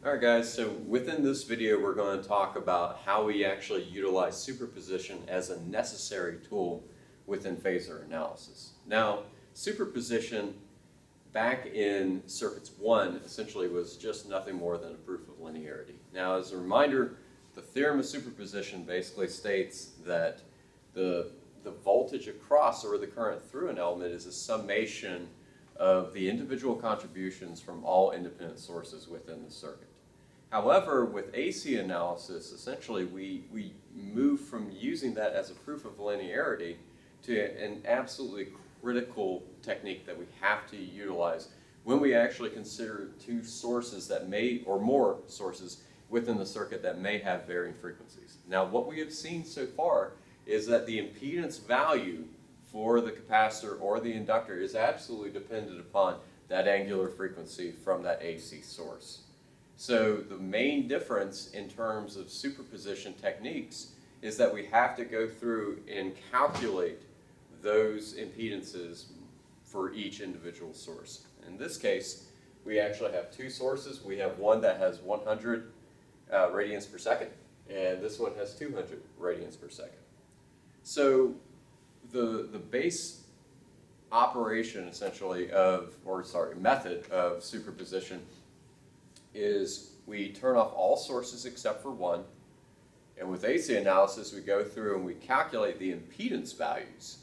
Alright guys, so within this video we're going to talk about how we actually utilize superposition as a necessary tool within phasor analysis. Now, superposition back in circuits 1 essentially was just nothing more than a proof of linearity. Now, as a reminder, the theorem of superposition basically states that the voltage across or the current through an element is a summation of the individual contributions from all independent sources within the circuit. However, with AC analysis, essentially we move from using that as a proof of linearity to an absolutely critical technique that we have to utilize when we actually consider two sources that may, or more sources within the circuit that may have varying frequencies. Now, what we have seen so far is that the impedance value for the capacitor or the inductor is absolutely dependent upon that angular frequency from that AC source. So the main difference in terms of superposition techniques is that we have to go through and calculate those impedances for each individual source. In this case, we actually have two sources. We have one that has 100 radians per second, and this one has 200 radians per second. So the base operation essentially method of superposition is we turn off all sources except for one, and with AC analysis we go through and we calculate the impedance values,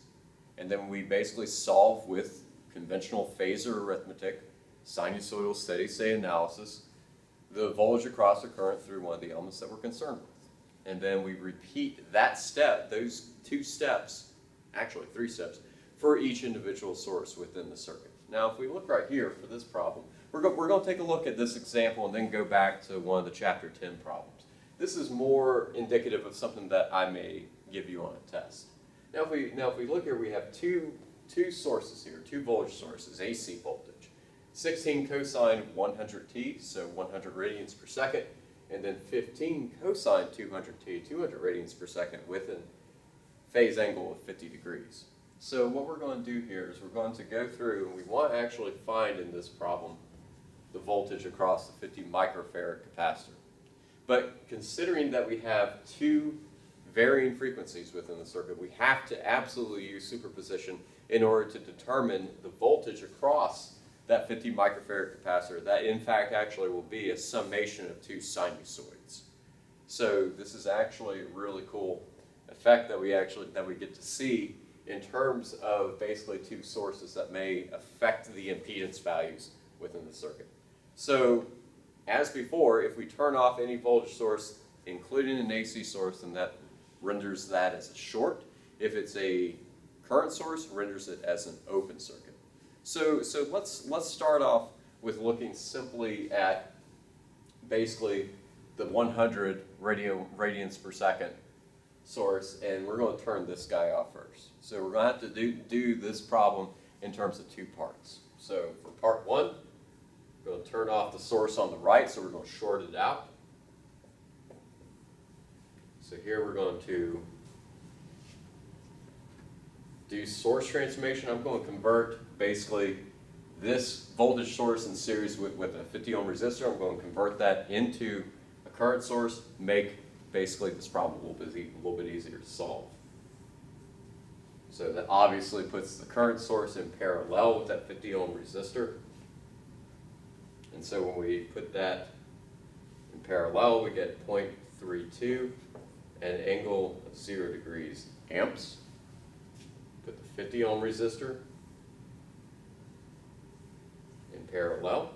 and then we basically solve with conventional phasor arithmetic, sinusoidal steady state analysis, the voltage across the current through one of the elements that we're concerned with. And then we repeat that step, those two steps, actually three steps, for each individual source within the circuit. Now, if we look right here for this problem, we're going to take a look at this example and then go back to one of the chapter 10 problems. This is more indicative of something that I may give you on a test. Now, if we look here, we have two sources here, two voltage sources, AC voltage. 16 cosine 100t, so 100 radians per second, and then 15 cosine 200t, 200 radians per second, with a phase angle of 50 degrees. So what we're going to do here is we're going to go through and we want to actually find in this problem the voltage across the 50 microfarad capacitor. But considering that we have two varying frequencies within the circuit, we have to absolutely use superposition in order to determine the voltage across that 50 microfarad capacitor. That in fact actually will be a summation of two sinusoids. So this is actually a really cool effect that we get to see in terms of basically two sources that may affect the impedance values within the circuit. So as before, if we turn off any voltage source, including an AC source, then that renders that as a short. If it's a current source, renders it as an open circuit. So let's start off with looking simply at basically the 100 radians per second source, and we're going to turn this guy off first. So we're going to have to do this problem in terms of two parts. So for part one, we're going to turn off the source on the right, so we're going to short it out. So here we're going to do source transformation. I'm going to convert basically this voltage source in series with a 50 ohm resistor. I'm going to convert that into a current source, make basically this problem a little bit easier to solve. So that obviously puts the current source in parallel with that 50 ohm resistor. And so when we put that in parallel, we get 0.32 and an angle of 0 degrees amps. Put the 50 ohm resistor in parallel.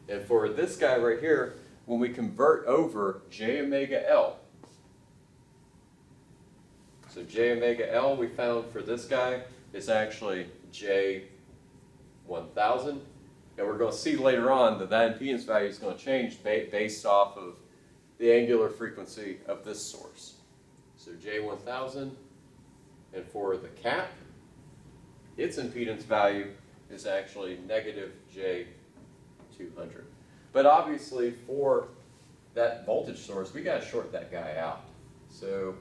And for this guy right here, when we convert over j omega L, so j omega L we found for this guy is actually j 1000. And we're going to see later on that that impedance value is going to change based off of the angular frequency of this source. So J1000, and for the cap, its impedance value is actually negative J200. But obviously for that voltage source, we got to short that guy out. So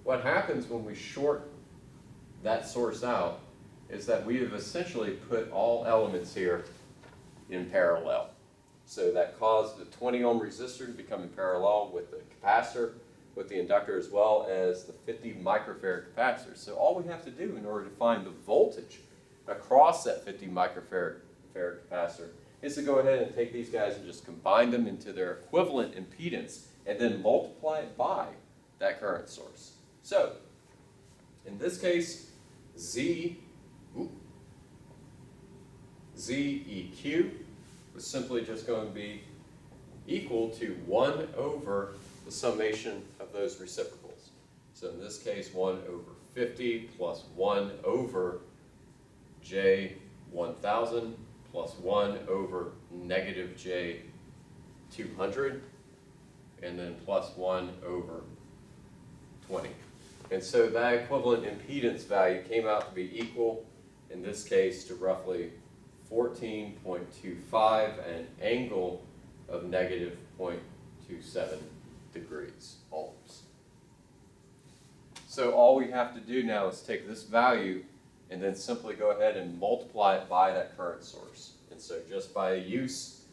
what happens when we short that source out is that we have essentially put all elements here in parallel. So that caused the 20 ohm resistor to become in parallel with the capacitor, with the inductor, as well as the 50 microfarad capacitor. So all we have to do in order to find the voltage across that 50 microfarad capacitor is to go ahead and take these guys and just combine them into their equivalent impedance and then multiply it by that current source. So in this case, ZEQ was simply just going to be equal to 1 over the summation of those reciprocals. So in this case, 1 over 50 plus 1 over J 1000 plus 1 over negative J 200, and then plus 1 over 20. And so that equivalent impedance value came out to be equal, in this case, to roughly 14.25 and an angle of negative 0.27 degrees ohms. So all we have to do now is take this value and then simply go ahead and multiply it by that current source. And so just by use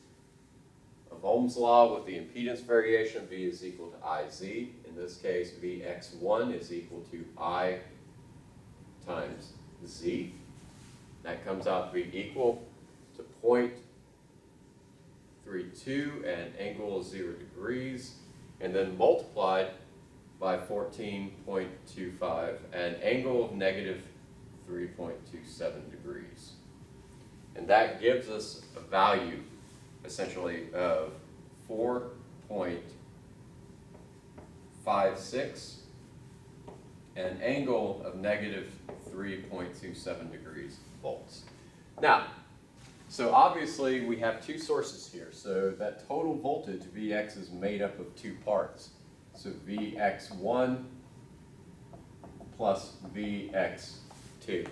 of Ohm's law with the impedance variation, V is equal to IZ. In this case, Vx1 is equal to I times Z. That comes out to be equal to 0.32 and angle of 0 degrees, and then multiplied by 14.25 and angle of negative 3.27 degrees. And that gives us a value essentially of 4.56 and an angle of negative 3.27 degrees volts. Now, so obviously we have two sources here. So that total voltage, Vx, is made up of two parts. So Vx1 plus Vx2.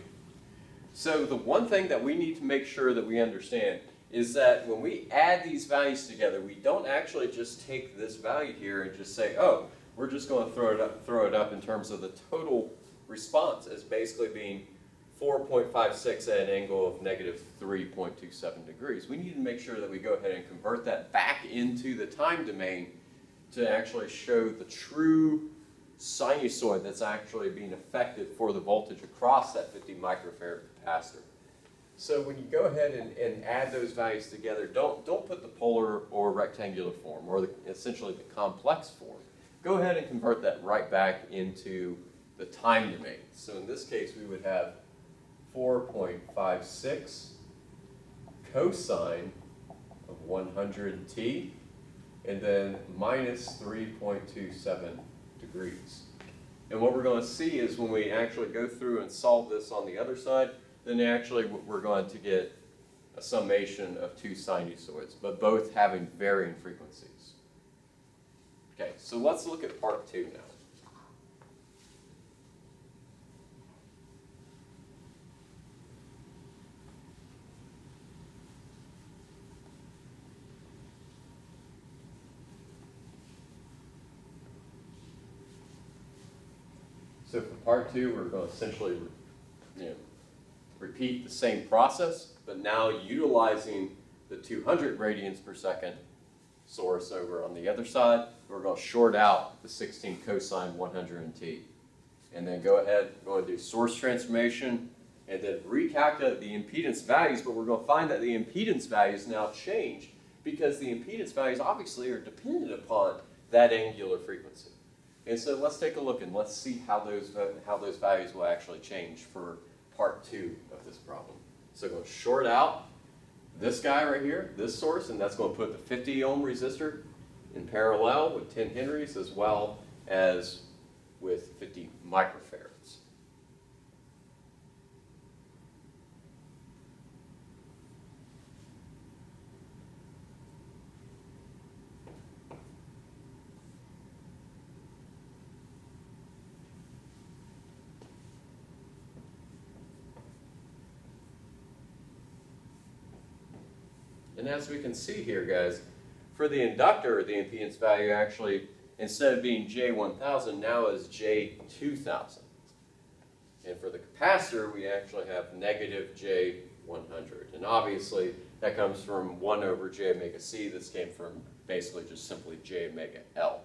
So the one thing that we need to make sure that we understand is that when we add these values together, we don't actually just take this value here and just say, oh, we're just going to throw it up in terms of the total response as basically being 4.56 at an angle of negative 3.27 degrees. We need to make sure that we go ahead and convert that back into the time domain to actually show the true sinusoid that's actually being affected for the voltage across that 50 microfarad capacitor. So when you go ahead and add those values together, don't put the polar or rectangular form, or essentially the complex form. Go ahead and convert that right back into the time domain. So in this case, we would have 4.56 cosine of 100t, and then minus 3.27 degrees. And what we're going to see is when we actually go through and solve this on the other side, then actually we're going to get a summation of two sinusoids, but both having varying frequencies. Okay, so let's look at part 2 now. So for part 2, we're going to essentially repeat the same process, but now utilizing the 200 radians per second source over on the other side. We're going to short out the 16 cosine 100t. And then go ahead, we're going to do source transformation, and then recalculate the impedance values, but we're going to find that the impedance values now change because the impedance values obviously are dependent upon that angular frequency. And so let's take a look and let's see how those values will actually change for part 2 of this problem. So I'm going to short out this guy right here, this source, and that's going to put the 50 ohm resistor in parallel with 10 henries as well as with 50 microfarads. And as we can see here, guys, for the inductor, the impedance value actually, instead of being J1000, now is J2000. And for the capacitor, we actually have negative J1000. 100. And obviously, that comes from 1 over j omega c. This came from basically just simply j omega L.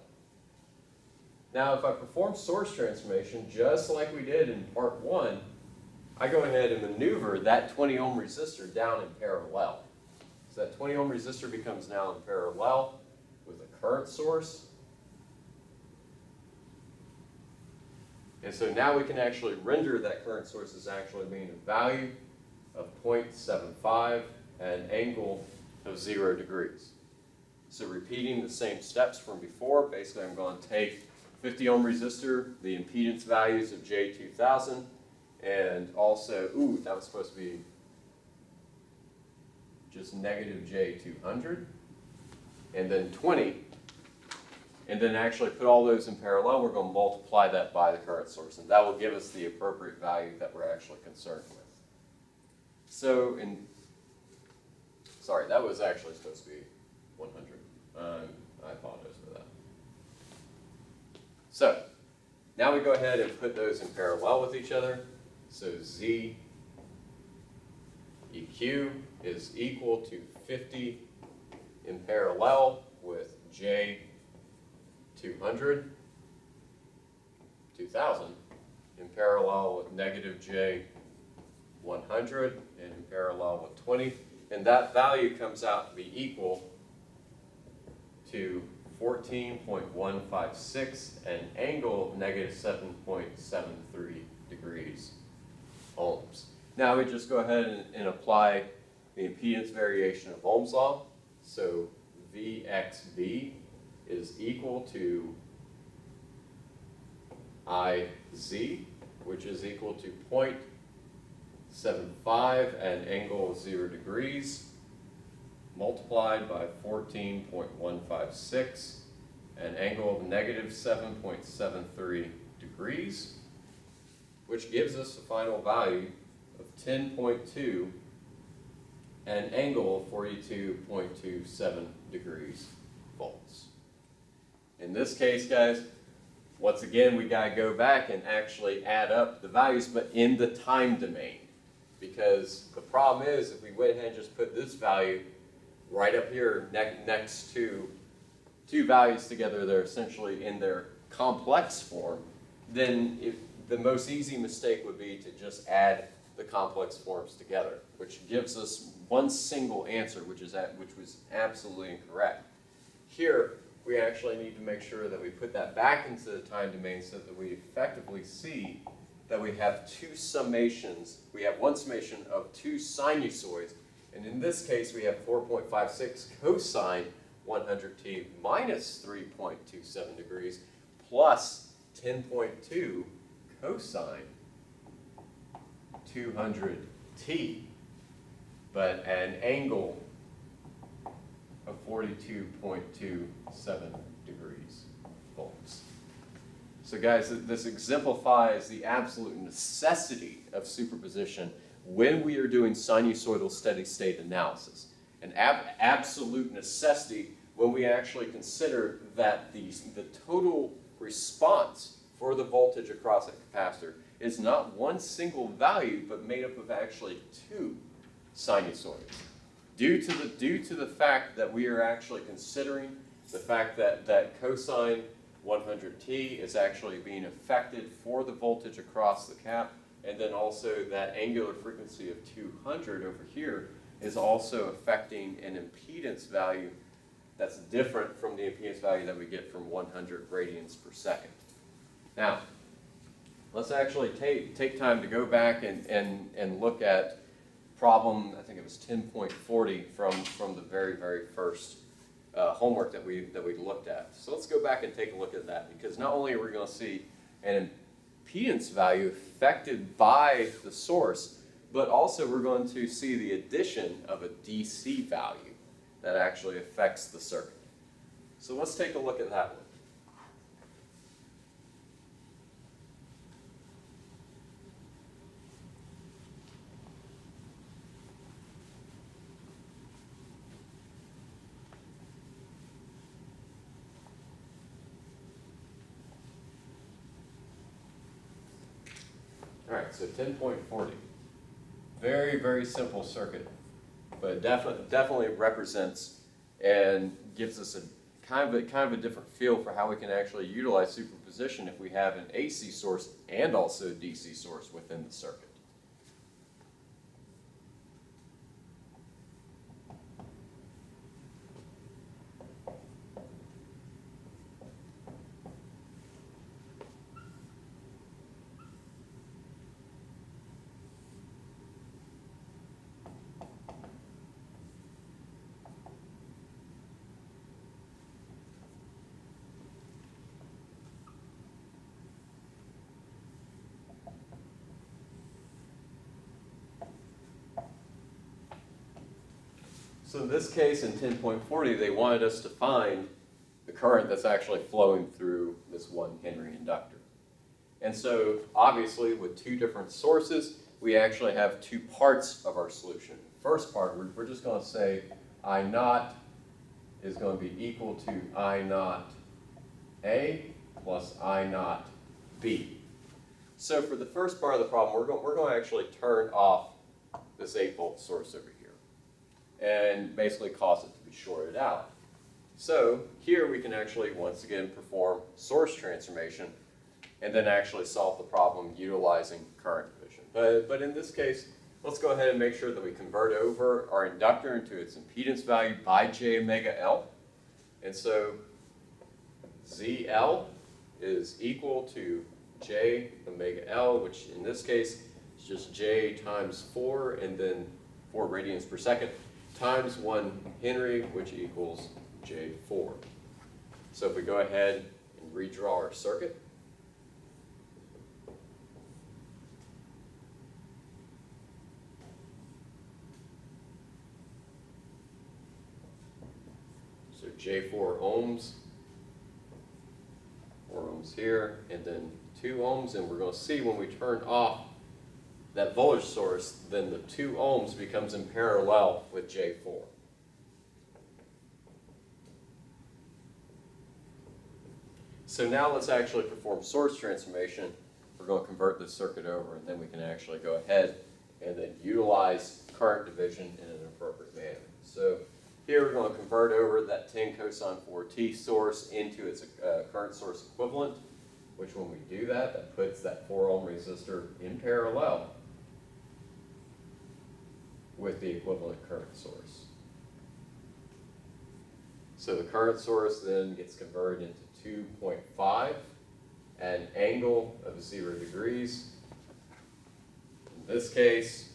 Now, if I perform source transformation, just like we did in part 1, I go ahead and maneuver that 20 ohm resistor down in parallel. So that 20 ohm resistor becomes now in parallel with a current source. And so now we can actually render that current source as actually being a value of 0.75 and an angle of 0 degrees. So repeating the same steps from before, basically I'm going to take 50 ohm resistor, the impedance values of J2000, and also, that was supposed to be just negative J200, and then 20, and then actually put all those in parallel. We're going to multiply that by the current source, and that will give us the appropriate value that we're actually concerned with. So, sorry, that was actually supposed to be 100. I apologize for that. So, now we go ahead and put those in parallel with each other. So Z EQ is equal to 50 in parallel with J 200, 2000 in parallel with negative J 100 and in parallel with 20. And that value comes out to be equal to 14.156 and an angle of negative 7.73 degrees ohms. Now we just go ahead and apply the impedance variation of Ohm's law. So VXB is equal to IZ, which is equal to 0.75 and an angle of 0 degrees, multiplied by 14.156, an angle of negative 7.73 degrees, which gives us a final value of 10.2 and an angle of 42.27 degrees volts. In this case, guys, once again, we got to go back and actually add up the values, but in the time domain. Because the problem is, if we went ahead and just put this value right up here next to two values together that are essentially in their complex form, then the most easy mistake would be to just add the complex forms together, which gives us one single answer, which was absolutely incorrect. Here, we actually need to make sure that we put that back into the time domain so that we effectively see that we have two summations. We have one summation of two sinusoids, and in this case, we have 4.56 cosine 100t minus 3.27 degrees plus 10.2 cosine 200t, but an angle of 42.27 degrees volts. So guys, this exemplifies the absolute necessity of superposition when we are doing sinusoidal steady state analysis. An absolute necessity when we actually consider that the total response for the voltage across a capacitor is not one single value, but made up of actually two sinusoids. Due to the fact that we are actually considering the fact that cosine 100t is actually being affected for the voltage across the cap, and then also that angular frequency of 200 over here is also affecting an impedance value that's different from the impedance value that we get from 100 radians per second. Now, let's actually take time to go back and look at problem, I think it was 10.40 from the very, very first homework that we looked at. So let's go back and take a look at that, because not only are we going to see an impedance value affected by the source, but also we're going to see the addition of a DC value that actually affects the circuit. So let's take a look at that one. All right, so 10.40. Very, very simple circuit, but it definitely represents and gives us a kind of a different feel for how we can actually utilize superposition if we have an AC source and also a DC source within the circuit. So in this case, in 10.40, they wanted us to find the current that's actually flowing through this 1 Henry inductor. And so obviously with two different sources, we actually have two parts of our solution. First part, we're just going to say I naught is going to be equal to I naught A plus I naught B. So for the first part of the problem, we're going to actually turn off this 8-volt source over here and basically cause it to be shorted out. So here we can actually once again perform source transformation and then actually solve the problem utilizing current division. But in this case, let's go ahead and make sure that we convert over our inductor into its impedance value by j omega L. And so ZL is equal to j omega L, which in this case is just j times 4 and then 4 radians per second times 1 Henry, which equals J4. So if we go ahead and redraw our circuit, so J4 ohms, 4 ohms here, and then 2 ohms, and we're going to see when we turn off that voltage source, then the 2 ohms becomes in parallel with J4. So now let's actually perform source transformation. We're going to convert this circuit over, and then we can actually go ahead and then utilize current division in an appropriate manner. So here we're going to convert over that 10 cosine 4t source into its current source equivalent, which when we do that, that puts that 4 ohm resistor in parallel with the equivalent current source. So the current source then gets converted into 2.5 at an angle of 0 degrees. In this case,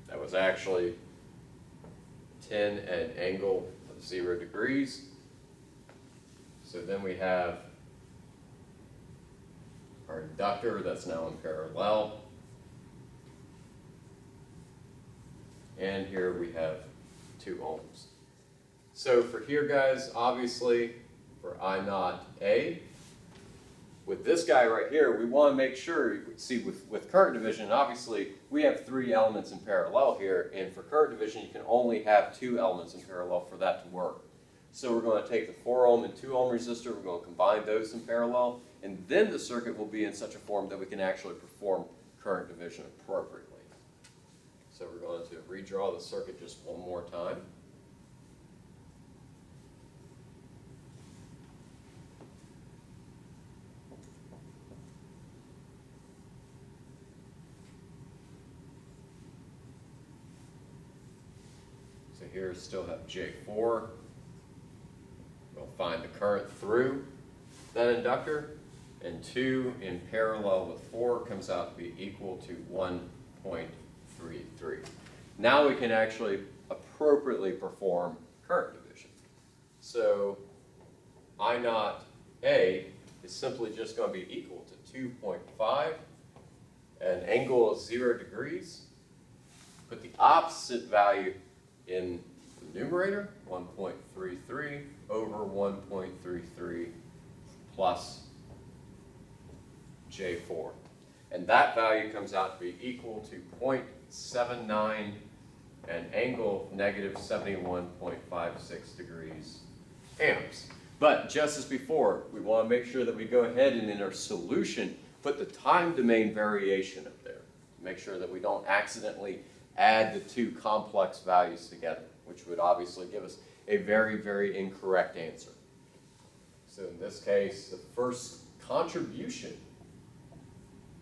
that was actually 10 at an angle of 0 degrees. So then we have our inductor that's now in parallel. And here we have 2 ohms. So for here, guys, obviously for I naught A, with this guy right here, we want to make sure, see with current division, obviously we have 3 elements in parallel here, and for current division you can only have 2 elements in parallel for that to work. So we're going to take the 4 ohm and 2 ohm resistor, we're going to combine those in parallel, and then the circuit will be in such a form that we can actually perform current division appropriately. So we're going to redraw the circuit just one more time. So here we still have J4. We'll find the current through that inductor, and 2 in parallel with 4 comes out to be equal to 1.33. Now we can actually appropriately perform current division. So I naught A is simply just going to be equal to 2.5 at an angle of 0 degrees. Put the opposite value in the numerator, 1.33 over 1.33 plus J4. And that value comes out to be equal to 0.79 at an angle of negative 71.56 degrees amps. But just as before, we want to make sure that we go ahead and in our solution put the time domain variation up there. Make sure that we don't accidentally add the two complex values together, which would obviously give us a very, very incorrect answer. So in this case, the first contribution,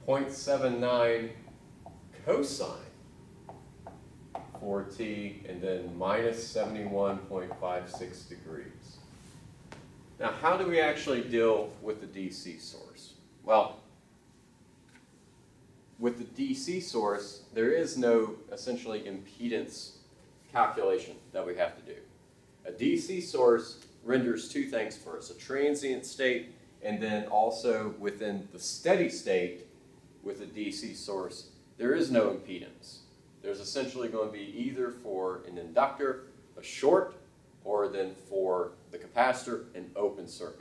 0.79 cosine 4t, and then minus 71.56 degrees. Now, how do we actually deal with the DC source? Well, with the DC source, there is no essentially impedance calculation that we have to do. A DC source renders two things for us, a transient state, and then also within the steady state with a DC source, there is no impedance. There's essentially going to be either for an inductor, a short, or then for the capacitor, an open circuit.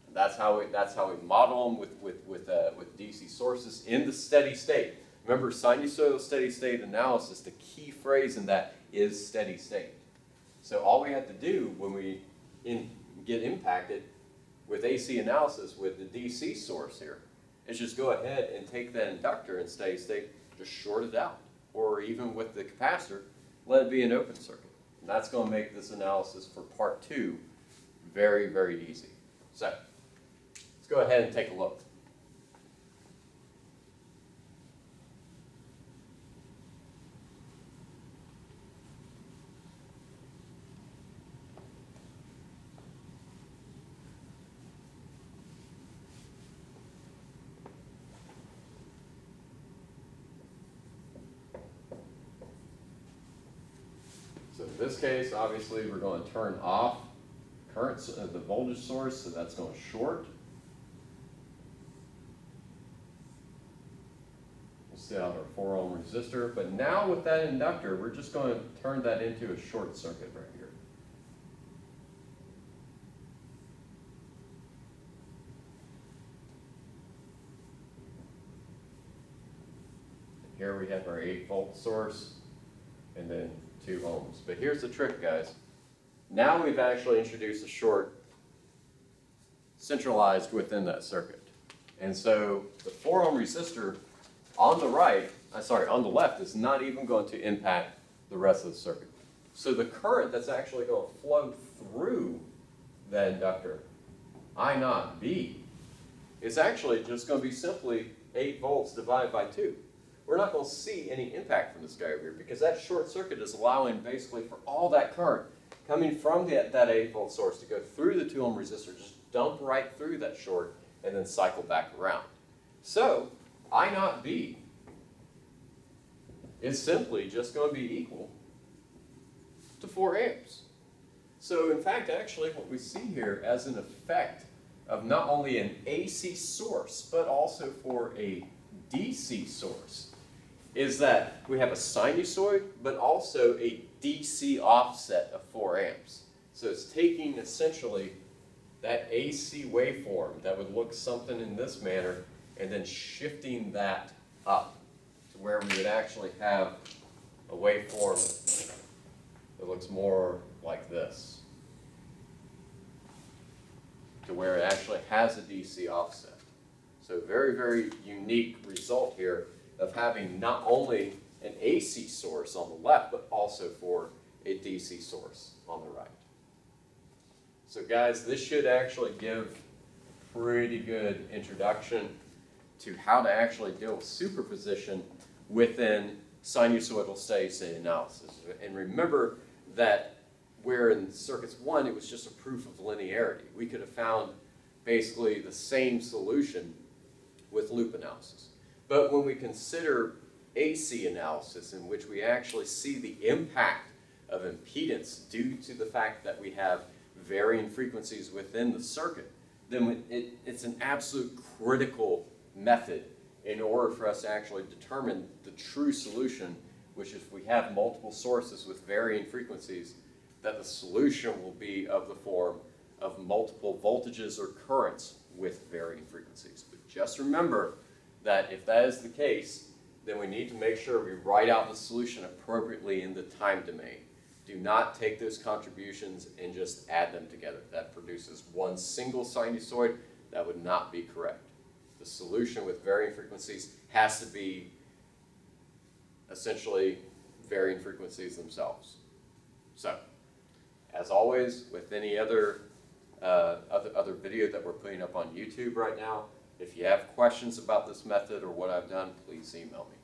And that's how we model them with DC sources in the steady state. Remember, sinusoidal steady state analysis, the key phrase in that is steady state. So all we have to do when we get impacted with AC analysis with the DC source here is just go ahead and take that inductor in steady state, just short it out. Or even with the capacitor, let it be an open circuit. And that's going to make this analysis for part 2 very, very easy. So let's go ahead and take a look. So in this case, obviously, we're going to turn off the voltage source, so that's going to short. We'll see out our 4 ohm resistor, but now with that inductor, we're just going to turn that into a short circuit right here. Here we have our 8-volt source, and then 2 ohms. But here's the trick, guys. Now we've actually introduced a short centralized within that circuit. And so the 4 ohm resistor on the on the left is not even going to impact the rest of the circuit. So the current that's actually going to flow through that inductor, I0 B, is actually just going to be simply 8 volts divided by 2. We're not going to see any impact from this guy over here because that short circuit is allowing basically for all that current coming from that 8-volt source to go through the 2 ohm resistor, just dump right through that short and then cycle back around. So I0 B is simply just going to be equal to 4 amps. So in fact, actually what we see here as an effect of not only an AC source, but also for a DC source, is that we have a sinusoid, but also a DC offset of 4 amps. So it's taking essentially that AC waveform that would look something in this manner and then shifting that up to where we would actually have a waveform that looks more like this, to where it actually has a DC offset. So very, very unique result here of having not only an AC source on the left, but also for a DC source on the right. So guys, this should actually give a pretty good introduction to how to actually deal with superposition within sinusoidal steady state analysis. And remember that where in circuits 1, it was just a proof of linearity. We could have found basically the same solution with loop analysis. But when we consider AC analysis, in which we actually see the impact of impedance due to the fact that we have varying frequencies within the circuit, then it's an absolute critical method in order for us to actually determine the true solution, which if we have multiple sources with varying frequencies, that the solution will be of the form of multiple voltages or currents with varying frequencies. But just remember that if that is the case, then we need to make sure we write out the solution appropriately in the time domain. Do not take those contributions and just add them together. That produces one single sinusoid. That would not be correct. The solution with varying frequencies has to be essentially varying frequencies themselves. So, as always, with any other video that we're putting up on YouTube right now, if you have questions about this method or what I've done, please email me.